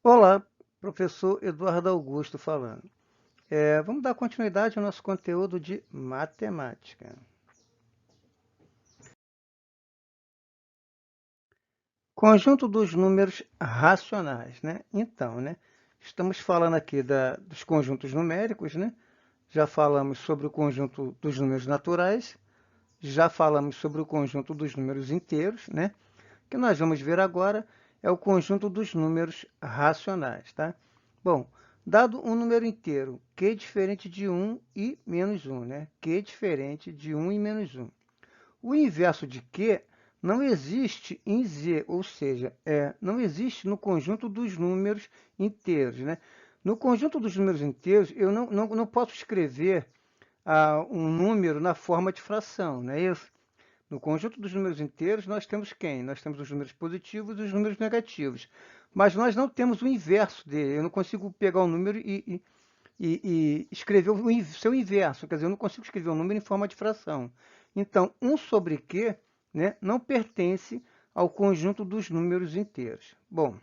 Olá, professor Eduardo Augusto falando. Vamos dar continuidade ao nosso conteúdo de matemática. Conjunto dos números racionais, né? Então, né? Estamos falando aqui dos conjuntos numéricos, né? Já falamos sobre o conjunto dos números naturais, já falamos sobre o conjunto dos números inteiros, né? O que nós vamos ver agora é o conjunto dos números racionais, tá? Bom, dado um número inteiro, q é diferente de 1 e menos 1, né? Q é diferente de 1 e menos 1. O inverso de q não existe em Z, ou seja, não existe no conjunto dos números inteiros, né? No conjunto dos números inteiros, eu não posso escrever um número na forma de fração, não é isso? No conjunto dos números inteiros, nós temos quem? Nós temos os números positivos e os números negativos. Mas nós não temos o inverso dele. Eu não consigo pegar um número e escrever o seu inverso. Quer dizer, eu não consigo escrever um número em forma de fração. Então, 1 sobre q, né, não pertence ao conjunto dos números inteiros. Bom,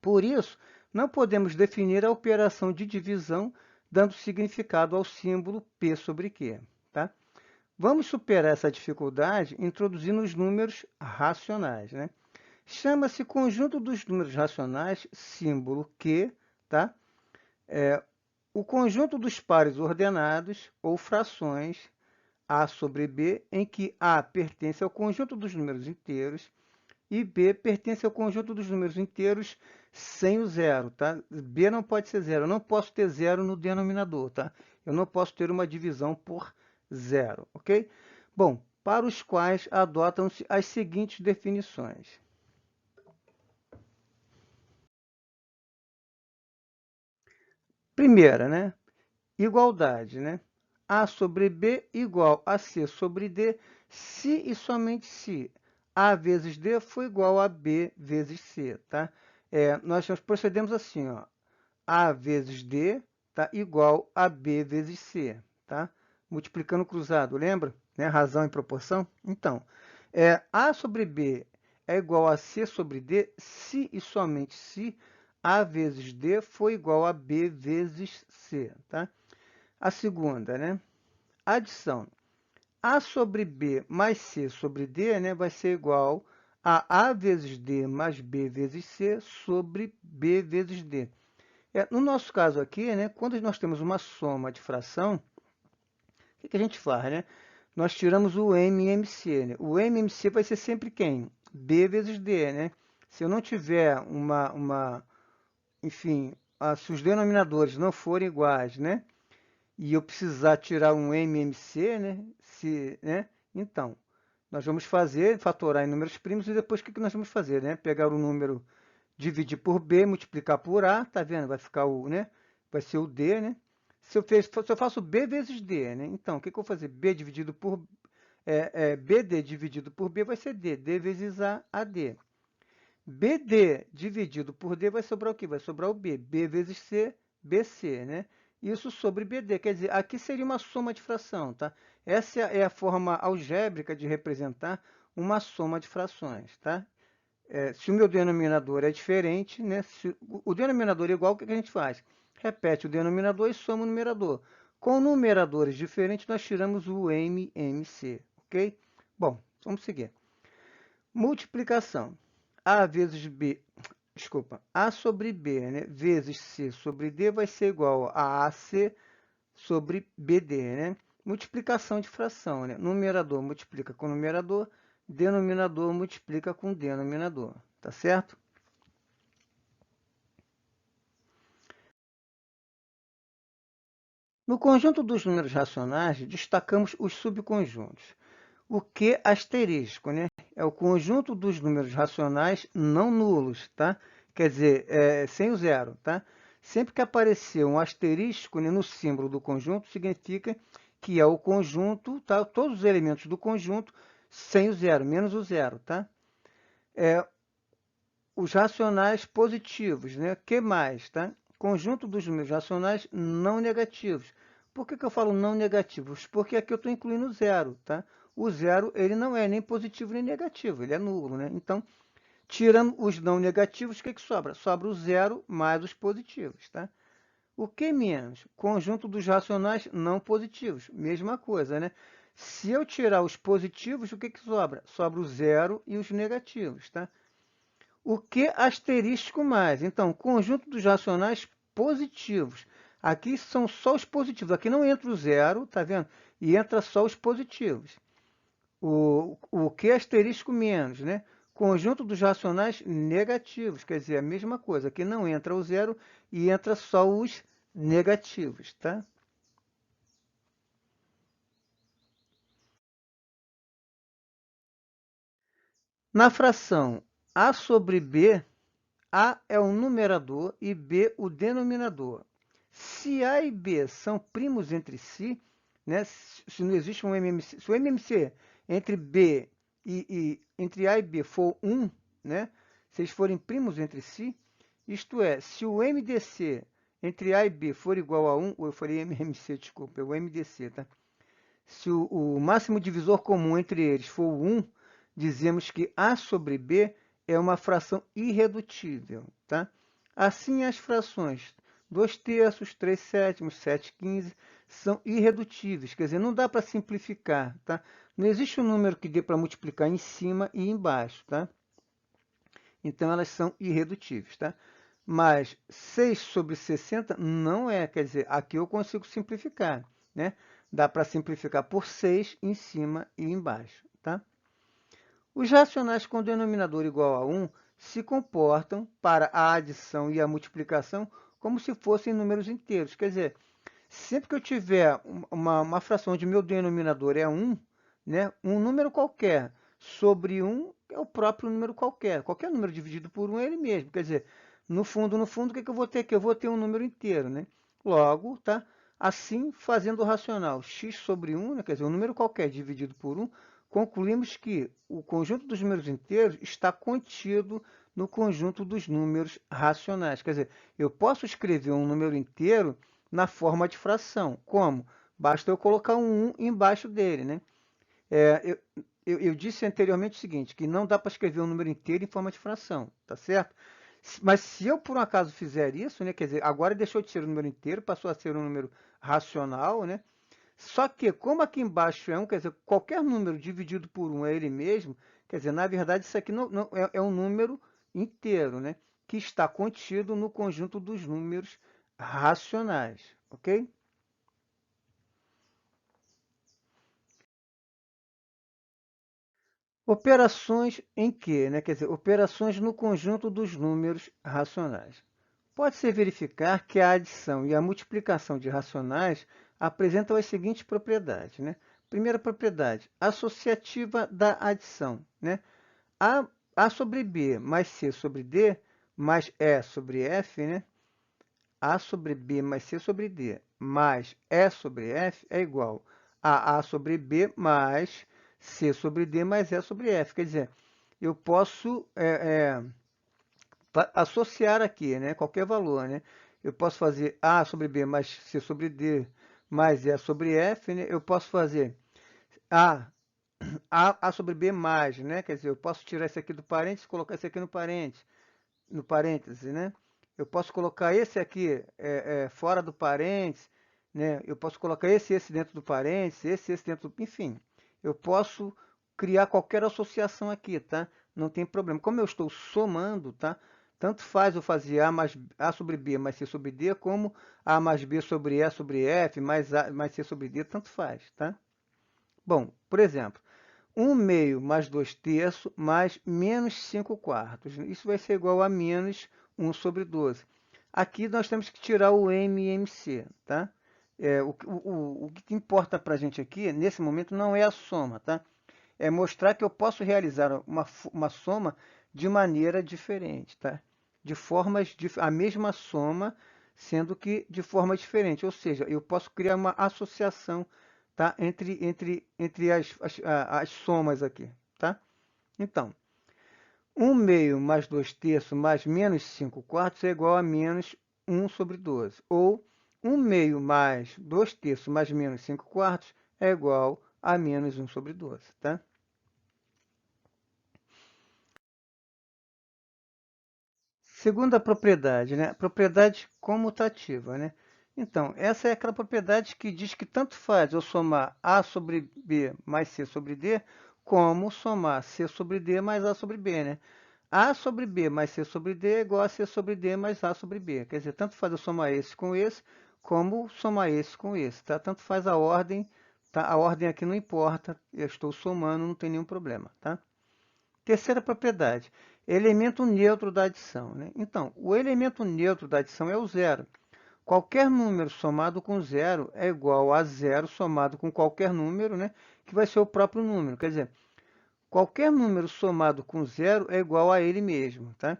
por isso, não podemos definir a operação de divisão dando significado ao símbolo P sobre Q. Tá? Vamos superar essa dificuldade introduzindo os números racionais, né? Chama-se conjunto dos números racionais, símbolo Q, tá? O conjunto dos pares ordenados ou frações A sobre B, em que A pertence ao conjunto dos números inteiros e B pertence ao conjunto dos números inteiros sem o zero, tá? B não pode ser zero, eu não posso ter zero no denominador, tá? Eu não posso ter uma divisão por zero, ok? Bom, para os quais adotam-se as seguintes definições. Primeira, né? Igualdade, né? A sobre B igual a C sobre D, se e somente se A vezes D for igual a B vezes C, tá? Nós procedemos assim, ó. A vezes D tá igual a B vezes C, tá? Multiplicando cruzado, lembra? Né? Razão e proporção? Então, A sobre B é igual a C sobre D se e somente se A vezes D for igual a B vezes C, tá? A segunda, né? Adição. A sobre B mais C sobre D, né, vai ser igual a vezes D mais B vezes C sobre B vezes D. No nosso caso aqui, né, quando nós temos uma soma de fração, o que a gente faz? Né? Nós tiramos o MMC. Né? O MMC vai ser sempre quem? B vezes D. Né? Se eu não tiver enfim, se os denominadores não forem iguais, né? E eu precisar tirar um MMC, né? Então, nós vamos fazer, fatorar em números primos e depois o que nós vamos fazer? Né? Pegar o número, dividir por B, multiplicar por A, tá vendo? Vai ficar né? Vai ser o D, né? Se eu faço B vezes D, né? Então, o que eu vou fazer? B dividido por BD dividido por B vai ser D, D vezes A, AD. BD dividido por D vai sobrar o quê? Vai sobrar o B. B vezes C, BC, né? Isso sobre BD. Quer dizer, aqui seria uma soma de fração, tá? Essa é a forma algébrica de representar uma soma de frações, tá? Se o meu denominador é diferente, né? Se o denominador é igual, o que a gente faz? Repete o denominador e soma o numerador. Com numeradores diferentes, nós tiramos o MMC, ok? Bom, vamos seguir. Multiplicação. A vezes B, desculpa, A sobre B, né, vezes C sobre D vai ser igual a AC sobre BD, né? Multiplicação de fração, né? Numerador multiplica com numerador, denominador multiplica com denominador, tá certo? No conjunto dos números racionais, destacamos os subconjuntos. O Q asterisco, né? É o conjunto dos números racionais não nulos, tá? Quer dizer, sem o zero, tá? Sempre que aparecer um asterisco, né, no símbolo do conjunto, significa que é o conjunto, tá? Todos os elementos do conjunto sem o zero, menos o zero, tá? Os racionais positivos, né? Que mais, tá? Conjunto dos números racionais não negativos. Por que eu falo não negativos? Porque aqui eu estou incluindo o zero, tá? O zero, ele não é nem positivo nem negativo, ele é nulo, né? Então, Tirando os não negativos, o que sobra? Sobra o zero mais os positivos, tá? O que menos? Conjunto dos racionais não positivos. Mesma coisa, né? Se eu tirar os positivos, o que sobra? Sobra o zero e os negativos, tá? O que asterístico mais? Então, conjunto dos racionais positivos. Aqui são só os positivos. Aqui não entra o zero, tá vendo? E entra só os positivos. O que asterístico menos, né? Conjunto dos racionais negativos, quer dizer, a mesma coisa. Aqui não entra o zero e entra só os negativos, tá? Na fração A sobre B, A é o numerador e B o denominador. Se A e B são primos entre si, né, se não existe um MMC, se o MMC entre B e entre A e B for 1, né, se eles forem primos entre si, isto é, se o MDC entre A e B for igual a 1, ou eu falei MMC, desculpa, é o MDC, tá? Se o máximo divisor comum entre eles for 1, dizemos que A sobre B é uma fração irredutível, tá? Assim, as frações 2 terços, 3 sétimos, 7 15 são irredutíveis, quer dizer, não dá para simplificar, tá? Não existe um número que dê para multiplicar em cima e embaixo, tá? Então, elas são irredutíveis, tá? Mas 6 sobre 60 não é, quer dizer, aqui eu consigo simplificar, né? Dá para simplificar por 6 em cima e embaixo, tá? Os racionais com denominador igual a 1 se comportam para a adição e a multiplicação como se fossem números inteiros. Quer dizer, sempre que eu tiver uma fração onde meu denominador é 1, né, um número qualquer sobre 1 é o próprio número qualquer. Qualquer número dividido por 1 é ele mesmo. Quer dizer, no fundo, o que eu vou ter aqui? Eu vou ter um número inteiro, né? Logo, tá? Assim, fazendo o racional x sobre 1, né, quer dizer, um número qualquer dividido por 1, concluímos que o conjunto dos números inteiros está contido no conjunto dos números racionais. Quer dizer, eu posso escrever um número inteiro na forma de fração. Como? Basta eu colocar um 1 embaixo dele, né? Eu disse anteriormente o seguinte, que não dá para escrever um número inteiro em forma de fração, tá certo? Mas se eu, por um acaso, fizer isso, né, quer dizer, agora deixou de ser um número inteiro, passou a ser um número racional, né? Só que, como aqui embaixo é 1, quer dizer, qualquer número dividido por 1 é ele mesmo, quer dizer, na verdade, isso aqui não é um número inteiro, né? Que está contido no conjunto dos números racionais, ok? Operações em que, né? Quer dizer, operações no conjunto dos números racionais. Pode-se verificar que a adição e a multiplicação de racionais apresentam as seguintes propriedades, né? Primeira propriedade, associativa da adição, né? A sobre B mais C sobre D mais E sobre F, né? A sobre B mais C sobre D mais E sobre F é igual a sobre B mais C sobre D mais E sobre F. Quer dizer, eu posso associar aqui, né, qualquer valor, né? Eu posso fazer A sobre B mais C sobre D mais E sobre F, né? Eu posso fazer A, A sobre B mais, né? Quer dizer, eu posso tirar esse aqui do parênteses e colocar esse aqui no parêntese, né? Eu posso colocar esse aqui fora do parênteses, né? Eu posso colocar esse dentro do parênteses, esse dentro do... Enfim, eu posso criar qualquer associação aqui, tá? Não tem problema. Como eu estou somando, tá? Tanto faz eu fazer A sobre B mais C sobre D, como A mais B sobre E sobre F mais A mais C sobre D, tanto faz, tá? Bom, por exemplo, 1 meio mais 2 terços mais menos 5 quartos. Isso vai ser igual a menos 1 sobre 12. Aqui nós temos que tirar o M e MC, tá? O que importa para a gente aqui, nesse momento, não é a soma, tá? É mostrar que eu posso realizar uma soma de maneira diferente, tá? A mesma soma, sendo que de forma diferente. Ou seja, eu posso criar uma associação, tá? Entre as somas aqui, tá? Então, 1 meio mais 2 terços mais menos 5 quartos é igual a menos 1 sobre 12. Ou 1 meio mais 2 terços mais menos 5 quartos é igual a menos 1 sobre 12, tá? Segunda propriedade, né? Propriedade comutativa, né? Então, essa é aquela propriedade que diz que tanto faz eu somar A sobre B mais C sobre D, como somar C sobre D mais A sobre B, né? A sobre B mais C sobre D é igual a C sobre D mais A sobre B. Quer dizer, tanto faz eu somar esse com esse, como somar esse com esse, tá? Tanto faz a ordem, tá? A ordem aqui não importa, eu estou somando, não tem nenhum problema, tá? Terceira propriedade, elemento neutro da adição, né? Então, o elemento neutro da adição é o zero. Qualquer número somado com zero é igual a zero somado com qualquer número, né? Que vai ser o próprio número. Quer dizer, qualquer número somado com zero é igual a ele mesmo, tá?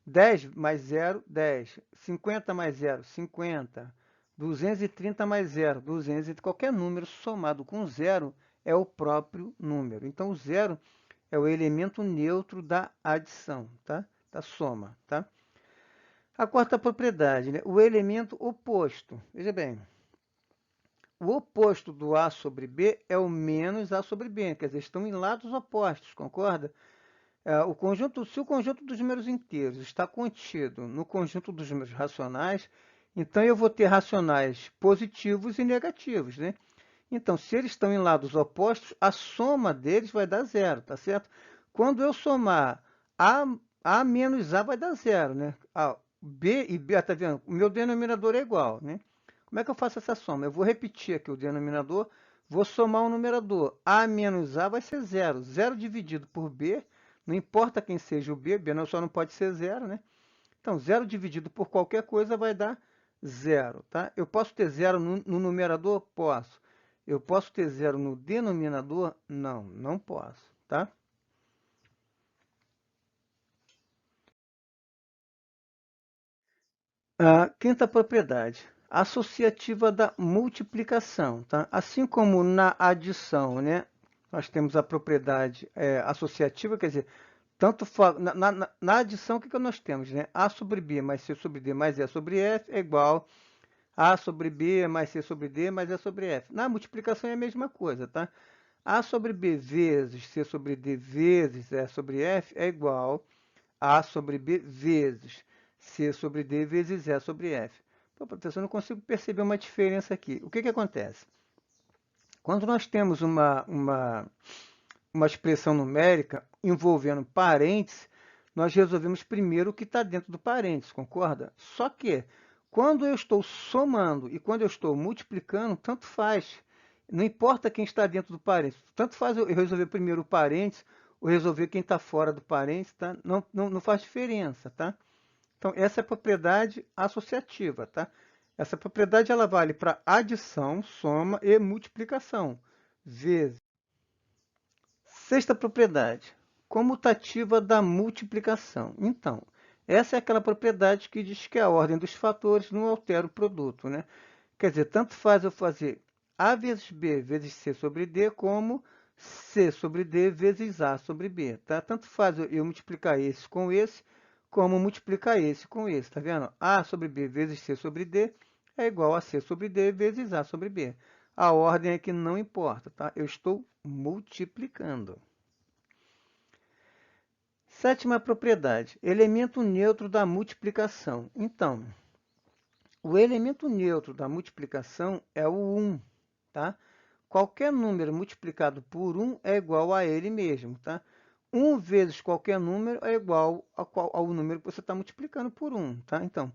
10 mais zero, 10. 50 mais zero, 50. 230 mais zero, 200. Qualquer número somado com zero é o próprio número. Então, o zero é o elemento neutro da adição, tá? Da soma, tá? A quarta propriedade, né? O elemento oposto. Veja bem, o oposto do A sobre B é o menos A sobre B, quer dizer, estão em lados opostos, concorda? Se o conjunto dos números inteiros está contido no conjunto dos números racionais, então eu vou ter racionais positivos e negativos, né? Então, se eles estão em lados opostos, a soma deles vai dar zero, tá certo? Quando eu somar A menos A vai dar zero, né? B e B, tá vendo? O meu denominador é igual, né? Como é que eu faço essa soma? Eu vou repetir aqui o denominador, vou somar o numerador. A menos A vai ser zero. Zero dividido por B, não importa quem seja o B, B só não pode ser zero, né? Então, zero dividido por qualquer coisa vai dar zero, tá? Eu posso ter zero no numerador? Posso. Eu posso ter zero no denominador? Não, não posso, tá? A quinta propriedade, associativa da multiplicação, tá? Assim como na adição, né? Nós temos a propriedade associativa, quer dizer, na adição, o que nós temos, né? A sobre B mais C sobre D mais E sobre F é igual a sobre B mais C sobre D mais E sobre F. Na multiplicação é a mesma coisa, tá? A sobre B vezes C sobre D vezes E sobre F é igual a sobre B vezes C sobre D vezes E sobre F. Pô, professor, eu não consigo perceber uma diferença aqui. O que acontece? Quando nós temos uma expressão numérica envolvendo parênteses, nós resolvemos primeiro o que está dentro do parênteses, concorda? Só que, quando eu estou somando e quando eu estou multiplicando, tanto faz. Não importa quem está dentro do parênteses. Tanto faz eu resolver primeiro o parênteses ou resolver quem está fora do parênteses, tá? Não faz diferença, tá? Então, essa é a propriedade associativa, tá? Essa propriedade ela vale para adição, soma e multiplicação, vezes. Sexta propriedade, comutativa da multiplicação. Então, essa é aquela propriedade que diz que a ordem dos fatores não altera o produto, né? Quer dizer, tanto faz eu fazer A vezes B vezes C sobre D, como C sobre D vezes A sobre B, tá? Tanto faz eu multiplicar esse com esse, como multiplicar esse com esse, tá vendo? A sobre B vezes C sobre D é igual a C sobre D vezes A sobre B. A ordem é que não importa, tá? Eu estou multiplicando. Sétima propriedade, elemento neutro da multiplicação. Então, o elemento neutro da multiplicação é o 1, tá? Qualquer número multiplicado por 1 é igual a ele mesmo, tá? 1 vezes qualquer número é igual ao número que você está multiplicando por 1, tá? Então,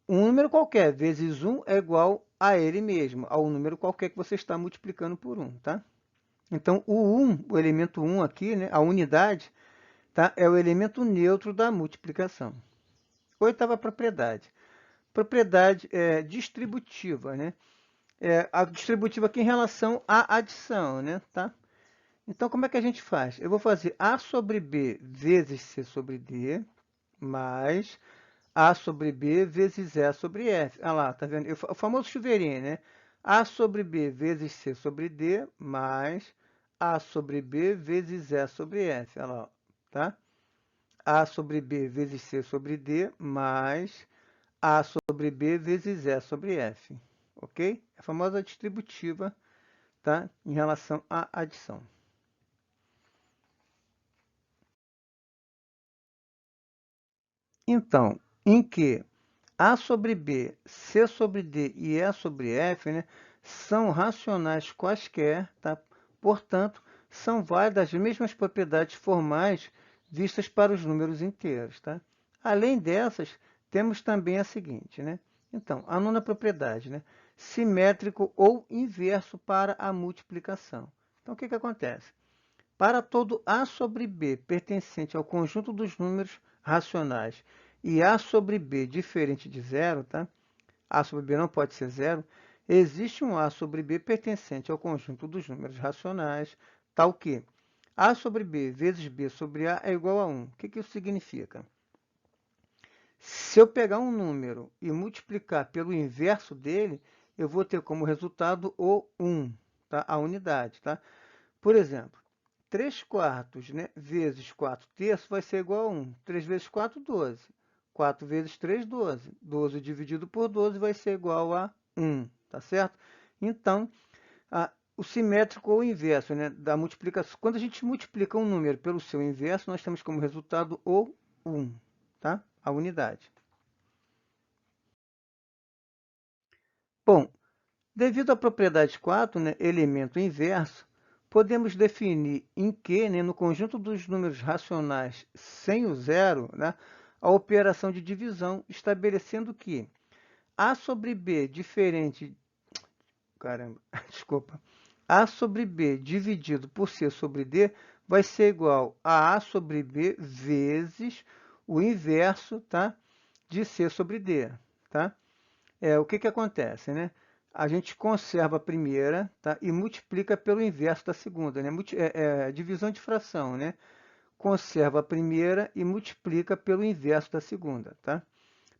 um número qualquer vezes 1 é igual a ele mesmo, ao número qualquer que você está multiplicando por 1, tá? Então, o 1, o elemento 1 aqui, né, a unidade, tá, é o elemento neutro da multiplicação. Oitava propriedade. Propriedade distributiva, né? A distributiva aqui em relação à adição, né? Tá? Então, como é que a gente faz? Eu vou fazer A sobre B vezes C sobre D, mais A sobre B vezes E sobre F. Olha lá, tá vendo? O famoso chuveirinho, né? A sobre B vezes C sobre D, mais A sobre B vezes E sobre F. Olha lá, tá? A sobre B vezes C sobre D, mais A sobre B vezes E sobre F. Ok? A famosa distributiva, tá? Em relação à adição. Então, em que A sobre B, C sobre D e E sobre F, né, são racionais quaisquer, tá? Portanto, são válidas as mesmas propriedades formais vistas para os números inteiros. Tá? Além dessas, temos também a seguinte, né? Então, a nona propriedade, né? Simétrico ou inverso para a multiplicação. Então, o que acontece? Para todo A sobre B pertencente ao conjunto dos números racionais e A sobre B diferente de zero, tá? A sobre B não pode ser zero, existe um A sobre B pertencente ao conjunto dos números racionais, tal que A sobre B vezes B sobre A é igual a 1. O que isso significa? Se eu pegar um número e multiplicar pelo inverso dele, eu vou ter como resultado o 1, tá? A unidade. Tá? Por exemplo, 3 quartos, né, vezes 4 terços vai ser igual a 1. 3 vezes 4, 12. 4 vezes 3, 12. 12 dividido por 12 vai ser igual a 1, tá certo? Então, o simétrico ou o inverso, né, da multiplicação. Quando a gente multiplica um número pelo seu inverso, nós temos como resultado o 1, tá? A unidade. Bom, devido à propriedade 4, né, elemento inverso, podemos definir em que, né, no conjunto dos números racionais sem o zero, né, a operação de divisão, estabelecendo que A sobre B diferente... Caramba, desculpa. A sobre B dividido por C sobre D vai ser igual a A sobre B vezes o inverso, tá, de C sobre D. Tá? O que acontece, né? A gente conserva a primeira, tá? E multiplica pelo inverso da segunda, né? Divisão de fração, né? Conserva a primeira e multiplica pelo inverso da segunda, tá?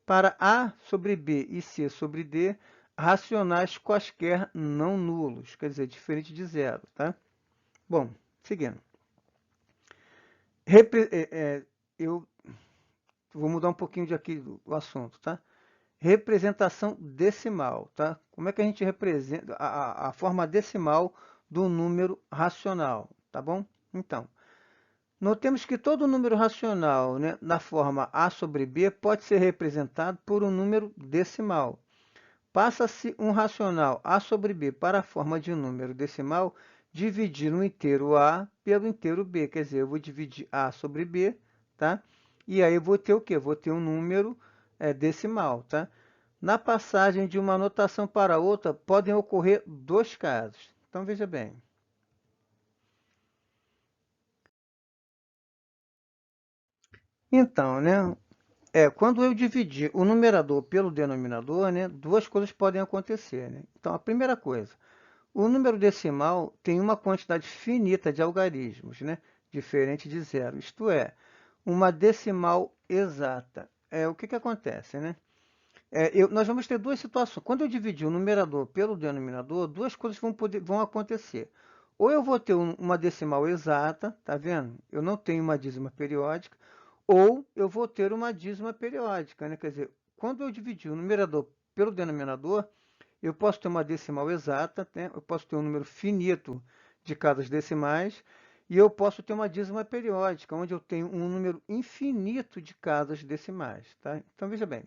Para A sobre B e C sobre D, racionais quaisquer não nulos, quer dizer, diferente de zero, tá? Bom, seguindo. Eu vou mudar um pouquinho de aqui do assunto, tá? Representação decimal, tá? Como é que a gente representa a forma decimal do número racional, tá bom? Então, notemos que todo número racional, né, na forma A sobre B pode ser representado por um número decimal. Passa-se um racional A sobre B para a forma de um número decimal, dividir o inteiro A pelo inteiro B. Quer dizer, eu vou dividir A sobre B, tá? E aí eu vou ter o quê? Vou ter um número decimal, tá? Na passagem de uma notação para outra, podem ocorrer dois casos. Então, veja bem. Então, né, quando eu dividir o numerador pelo denominador, né, duas coisas podem acontecer. Né? Então, a primeira coisa, o número decimal tem uma quantidade finita de algarismos, né, diferente de zero, isto é, uma decimal exata. O que acontece, né? Nós vamos ter duas situações. Quando eu dividir o numerador pelo denominador, duas coisas vão acontecer. Ou eu vou ter uma decimal exata, tá vendo? Eu não tenho uma dízima periódica. Ou eu vou ter uma dízima periódica, né? Quer dizer, quando eu dividir o numerador pelo denominador, eu posso ter uma decimal exata, né? Eu posso ter um número finito de casas decimais, e eu posso ter uma dízima periódica, onde eu tenho um número infinito de casas decimais. Tá? Então, veja bem.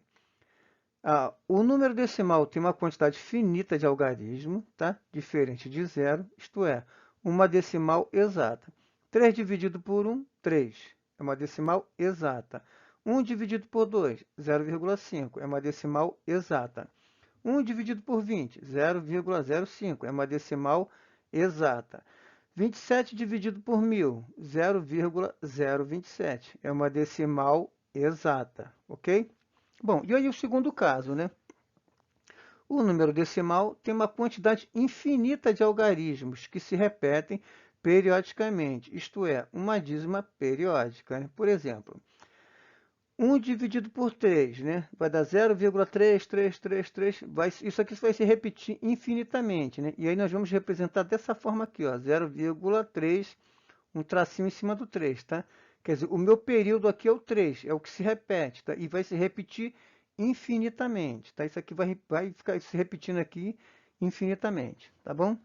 O número decimal tem uma quantidade finita de algarismo, tá? Diferente de zero, isto é, uma decimal exata. 3 dividido por 1, 3. É uma decimal exata. 1 dividido por 2, 0,5. É uma decimal exata. 1 dividido por 20, 0,05. É uma decimal exata. 27 dividido por 1000, 0,027. É uma decimal exata, ok? Bom, e aí o segundo caso, né? O número decimal tem uma quantidade infinita de algarismos que se repetem periodicamente, isto é, uma dízima periódica. Né? Por exemplo, 1 dividido por 3, né? Vai dar 0,3333. Isso aqui vai se repetir infinitamente. Né? E aí nós vamos representar dessa forma aqui, ó, 0,3, um tracinho em cima do 3, tá? Quer dizer, o meu período aqui é o 3, é o que se repete, tá? E vai se repetir infinitamente, tá? Isso aqui vai ficar se repetindo aqui infinitamente, tá bom?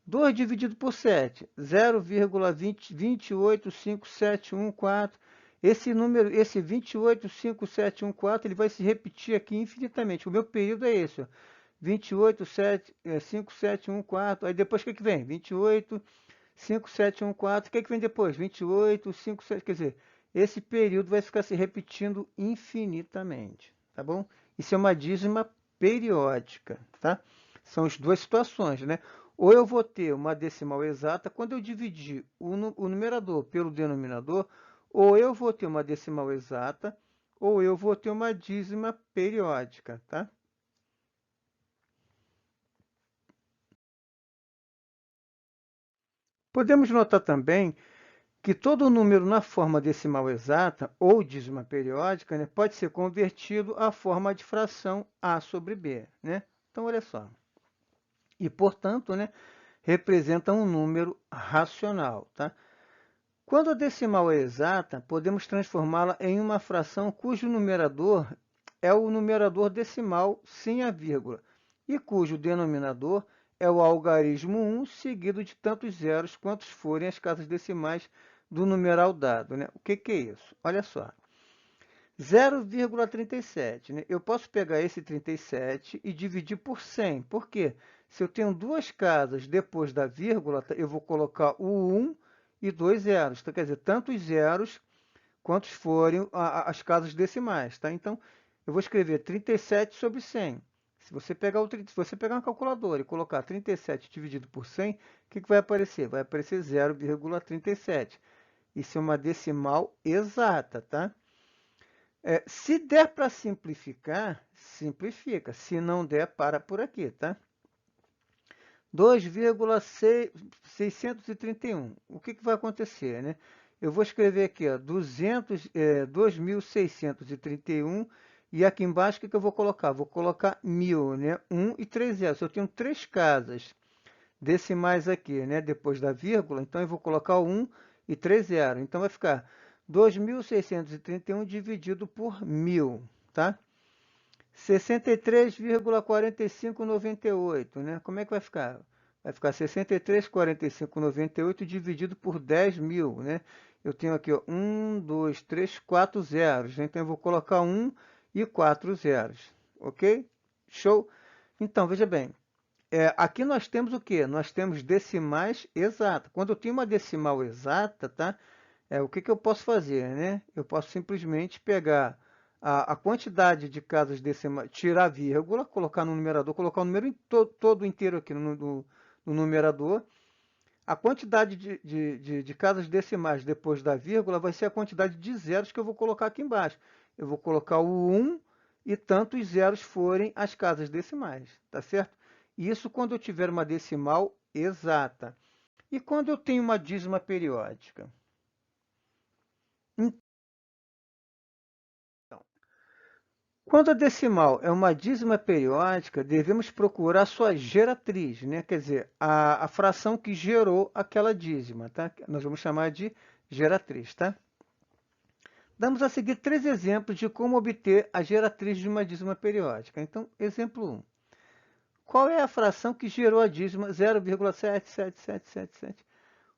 2 dividido por 7, 0,2857114. esse número, esse 28,5,7,1,4, ele vai se repetir aqui infinitamente. O meu período é esse, ó. 28,5,7,1,4. Aí depois o que vem? 28,5,7,1,4. O que vem depois? 28,5,7. Quer dizer, esse período vai ficar se repetindo infinitamente, tá bom? Isso é uma dízima periódica, tá? São as duas situações, né? Ou eu vou ter uma decimal exata quando eu dividir o numerador pelo denominador, ou eu vou ter uma decimal exata, ou eu vou ter uma dízima periódica, tá? Podemos notar também que todo número na forma decimal exata ou dízima periódica, né, pode ser convertido à forma de fração A sobre B, né? Então, olha só. E, portanto, né, representa um número racional, tá? Quando a decimal é exata, podemos transformá-la em uma fração cujo numerador é o numerador decimal sem a vírgula e cujo denominador é o algarismo 1 seguido de tantos zeros quantos forem as casas decimais do numeral dado, né? O que é isso? Olha só. 0,37, né? Eu posso pegar esse 37 e dividir por 100. Por quê? Se eu tenho duas casas depois da vírgula, eu vou colocar o 1 e dois zeros. Então, quer dizer, tantos zeros quantos forem as casas decimais, tá? Então, eu vou escrever 37 sobre 100. Se você pegar uma calculadora e colocar 37 dividido por 100, o que vai aparecer? Vai aparecer 0,37. Isso é uma decimal exata, tá? Se der para simplificar, simplifica. Se não der, para por aqui, tá? 2,631. O que vai acontecer, né? Eu vou escrever aqui, ó, 2.631 e aqui embaixo o que eu vou colocar? Vou colocar 1.000, né? 1 e 3 zeros. Eu tenho três casas decimais aqui, né? Depois da vírgula, então eu vou colocar 1 e 3 zeros. Então vai ficar 2.631 dividido por 1.000, tá? 63,4598, né? Como é que vai ficar? Vai ficar 63,4598 dividido por 10.000, né? Eu tenho aqui, ó, 1, 2, 3, 4 zeros, né? Então eu vou colocar 1 e 4 zeros, ok? Show? Então, veja bem, aqui nós temos o quê? Nós temos decimais exatas. Quando eu tenho uma decimal exata, tá? O que eu posso fazer, né? Eu posso simplesmente pegar a quantidade de casas decimais, tirar a vírgula, colocar no numerador, colocar o número todo inteiro aqui no numerador. A quantidade de casas decimais depois da vírgula vai ser a quantidade de zeros que eu vou colocar aqui embaixo. Eu vou colocar o 1 e tantos zeros forem as casas decimais, tá certo? Isso quando eu tiver uma decimal exata. E quando eu tenho uma dízima periódica? Então, quando a decimal é uma dízima periódica, devemos procurar sua geratriz, né? Quer dizer, a fração que gerou aquela dízima, tá? Nós vamos chamar de geratriz, tá? Damos a seguir três exemplos de como obter a geratriz de uma dízima periódica. Então, exemplo 1. Qual é a fração que gerou a dízima 0,77777?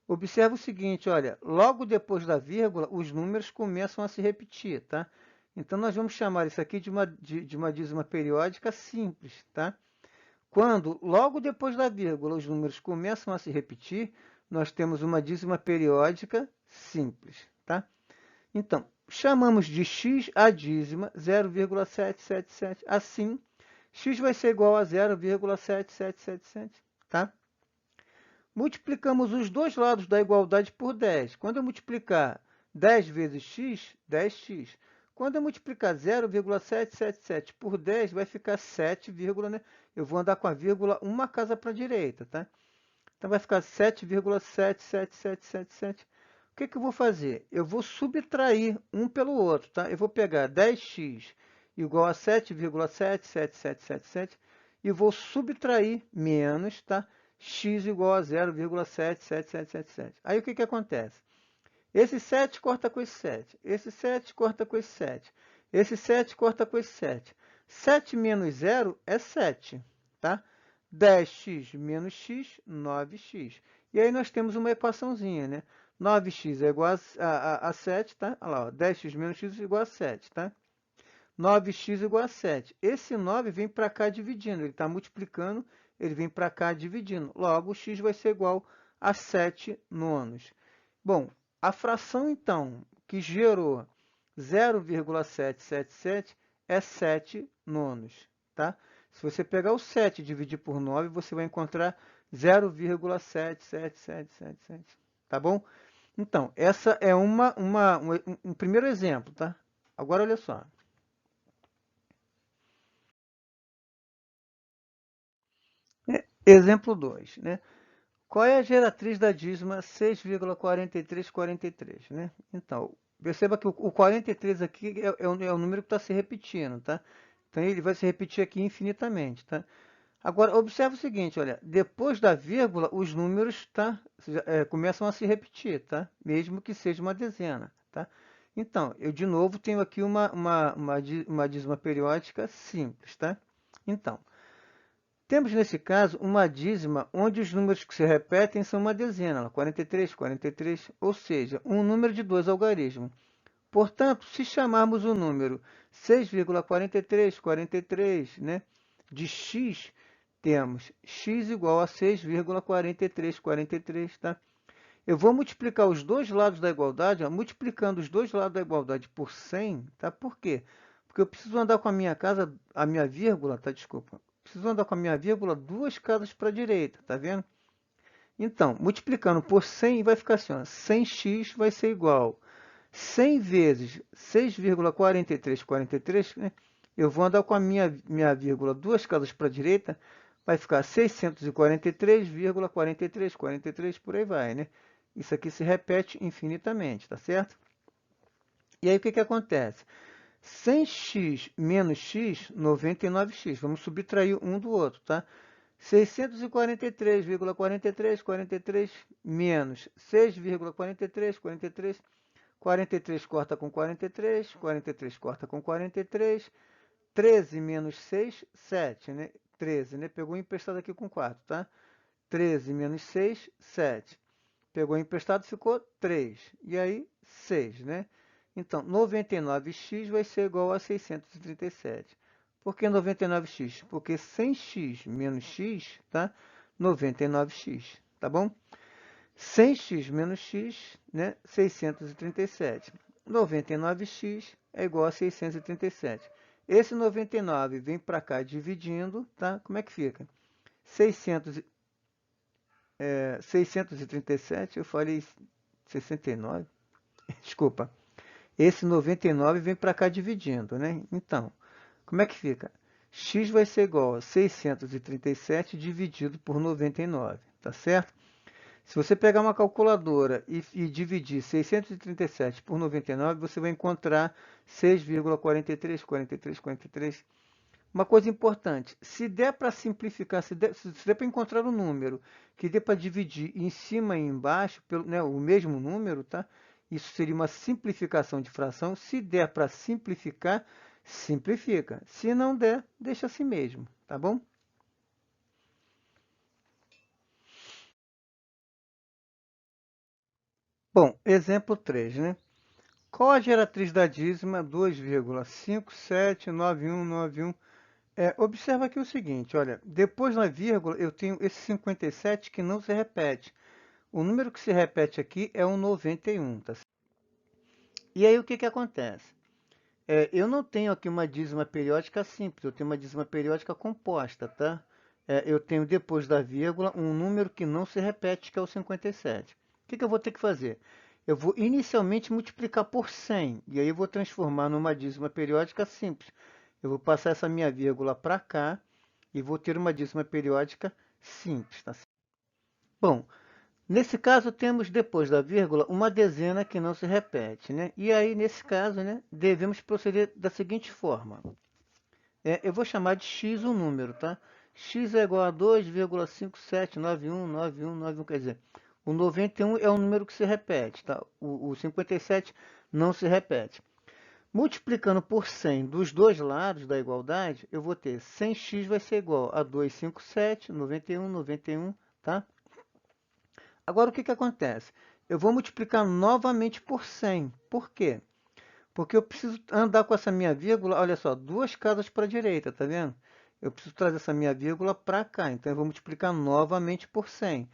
Observa o seguinte, olha, logo depois da vírgula, os números começam a se repetir, tá? Então, nós vamos chamar isso aqui de uma dízima periódica simples, tá? Quando, logo depois da vírgula, os números começam a se repetir, nós temos uma dízima periódica simples, tá? Então, chamamos de x a dízima 0,777. Assim, x vai ser igual a 0,7777, tá? Multiplicamos os dois lados da igualdade por 10. Quando eu multiplicar 10 vezes x, 10x. Quando eu multiplicar 0,777 por 10, vai ficar 7, né? Eu vou andar com a vírgula uma casa para a direita, tá? Então, vai ficar 7,77777. O que eu vou fazer? Eu vou subtrair um pelo outro, tá? Eu vou pegar 10x igual a 7,77777 e vou subtrair menos, tá? X igual a 0,77777. Aí o que acontece? Esse 7 corta com esse 7. Esse 7 corta com esse 7. Esse 7 corta com esse 7. 7 menos 0 é 7, tá? 10x menos x, 9x. E aí nós temos uma equaçãozinha, né? 9x é igual a 7, tá? Olha lá, ó, 10x menos x é igual a 7, tá? 9x igual a 7. Esse 9 vem para cá dividindo, ele está multiplicando, ele vem para cá dividindo. Logo, x vai ser igual a 7 nonos. Bom, a fração, então, que gerou 0,777 é 7 nonos, tá? Se você pegar o 7 e dividir por 9, você vai encontrar 0,77777, tá bom? Então, essa é um primeiro exemplo, tá? Agora, olha só. Exemplo 2, né? Qual é a geratriz da dízima 6,4343, né? Então, perceba que o 43 aqui é o número que está se repetindo, tá? Então, ele vai se repetir aqui infinitamente, tá? Agora, observe o seguinte, olha, depois da vírgula, os números começam a se repetir, tá? Mesmo que seja uma dezena, tá? Então, eu de novo tenho aqui uma dízima periódica simples, tá? Então, temos nesse caso uma dízima onde os números que se repetem são uma dezena, 43, 43, ou seja, um número de dois algarismos. Portanto, se chamarmos o número 6,4343, né, de x, temos x igual a 6,4343, tá? Eu vou multiplicar os dois lados da igualdade, ó, multiplicando os dois lados da igualdade por 100, tá? Por quê? Porque eu preciso andar com a minha vírgula, tá? Desculpa. Preciso andar com a minha vírgula duas casas para a direita, tá vendo? Então, multiplicando por 100 vai ficar assim, ó, 100x vai ser igual 100 vezes 6,4343, né? Eu vou andar com a minha vírgula duas casas para a direita, vai ficar 643,4343, por aí vai, né? Isso aqui se repete infinitamente, tá certo? E aí o que que acontece? 100x menos x, 99x. Vamos subtrair um do outro, tá? 643,4343 menos 6,4343. 43 corta com 43, 43 corta com 43, 13 menos 6, 7, né? 13, né? Pegou emprestado aqui com 4, tá? 13 menos 6, 7. Pegou emprestado, ficou 3. E aí, 6, né? Então, 99x vai ser igual a 637. Por que 99x? Porque 100x menos x, tá? 99x, tá bom? 100x menos x, né? 637. 99x é igual a 637. Esse 99 vem para cá dividindo, tá? Como é que fica? 637, eu falei 69. Desculpa. Esse 99 vem para cá dividindo, né? Então, como é que fica? X vai ser igual a 637 dividido por 99, tá certo? Se você pegar uma calculadora e dividir 637 por 99, você vai encontrar 6,434343. Uma coisa importante, se der para simplificar, se der para encontrar um número que dê para dividir em cima e embaixo, né, o mesmo número, tá? Isso seria uma simplificação de fração. Se der para simplificar, simplifica. Se não der, deixa assim mesmo, tá bom? Bom, exemplo 3, né? Qual a geratriz da dízima 2,579191? Observa aqui o seguinte, olha, depois da vírgula eu tenho esse 57 que não se repete. O número que se repete aqui é o 91, tá? E aí o que que acontece? Eu não tenho aqui uma dízima periódica simples, eu tenho uma dízima periódica composta, tá? Eu tenho depois da vírgula um número que não se repete, que é o 57. O que que eu vou ter que fazer? Eu vou inicialmente multiplicar por 100, e aí eu vou transformar numa dízima periódica simples. Eu vou passar essa minha vírgula para cá e vou ter uma dízima periódica simples, tá? Bom, nesse caso temos depois da vírgula uma dezena que não se repete, né? E aí, nesse caso, né, devemos proceder da seguinte forma. Eu vou chamar de x um número, tá? X é igual a 2,57919191, quer dizer, o 91 é um número que se repete, tá? O 57 não se repete. Multiplicando por 100 dos dois lados da igualdade, eu vou ter 100x vai ser igual a 257, 91, 91, tá? Agora, o que que acontece? eu vou multiplicar novamente por 100. Por quê? Porque eu preciso andar com essa minha vírgula, olha só, 2 casas para a direita, tá vendo? Eu preciso trazer essa minha vírgula para cá, então eu vou multiplicar novamente por 100.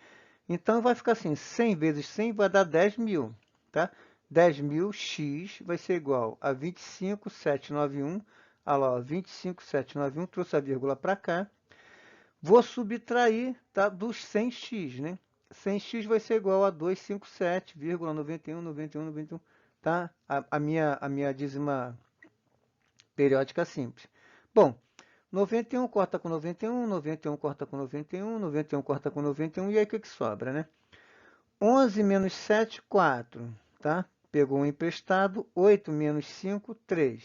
Então vai ficar assim, 100 vezes 100 vai dar 10.000, tá? 10.000 x vai ser igual a 25.791, olha lá, 25.791, trouxe a vírgula para cá. Vou subtrair, tá, dos 100x, né? 100x vai ser igual a 257,91, tá? A minha dízima periódica simples. Bom, 91 corta com 91, 91 corta com 91, 91 corta com 91, e aí o que sobra, né? 11 menos 7, 4, tá? Pegou um emprestado, 8 menos 5, 3.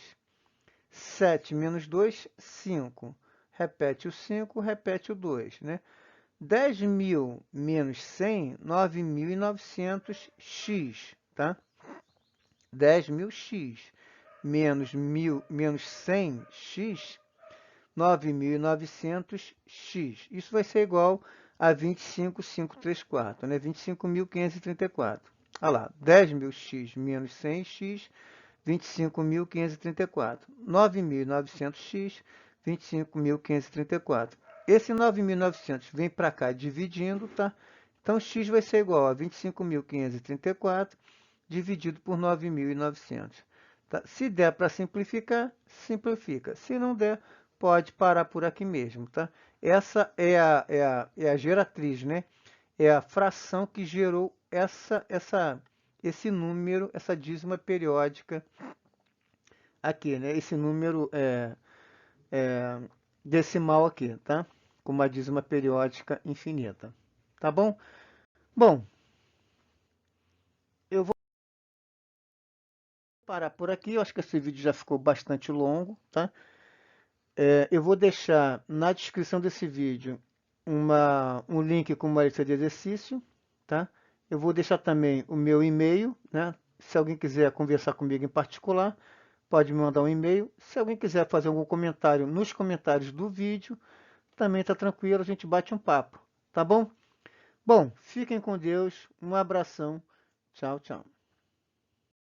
7 menos 2, 5. Repete o 5, repete o 2, né? 10.000 menos 100, 9.900x, tá? 10.000x menos 100x, 9.900x. Isso vai ser igual a 25.534, né? 25.534. Olha lá, 10.000x menos 100x, 25.534. 9.900x, 25.534. Esse 9.900 vem para cá dividindo, tá? Então, x vai ser igual a 25.534 dividido por 9.900. Tá? Se der para simplificar, simplifica. Se não der, pode parar por aqui mesmo, tá? Essa é a geratriz, né? É a fração que gerou esse número, essa dízima periódica aqui, né? Esse número decimal aqui, tá? Com uma dízima periódica infinita, tá bom? Bom, eu vou parar por aqui. Eu acho que esse vídeo já ficou bastante longo, tá? Eu vou deixar na descrição desse vídeo um link com uma lista de exercício, tá? Eu vou deixar também o meu e-mail, né? Se alguém quiser conversar comigo em particular, pode me mandar um e-mail. Se alguém quiser fazer algum comentário nos comentários do vídeo, também está tranquilo, a gente bate um papo, tá bom? Bom, fiquem com Deus, um abração, tchau, tchau.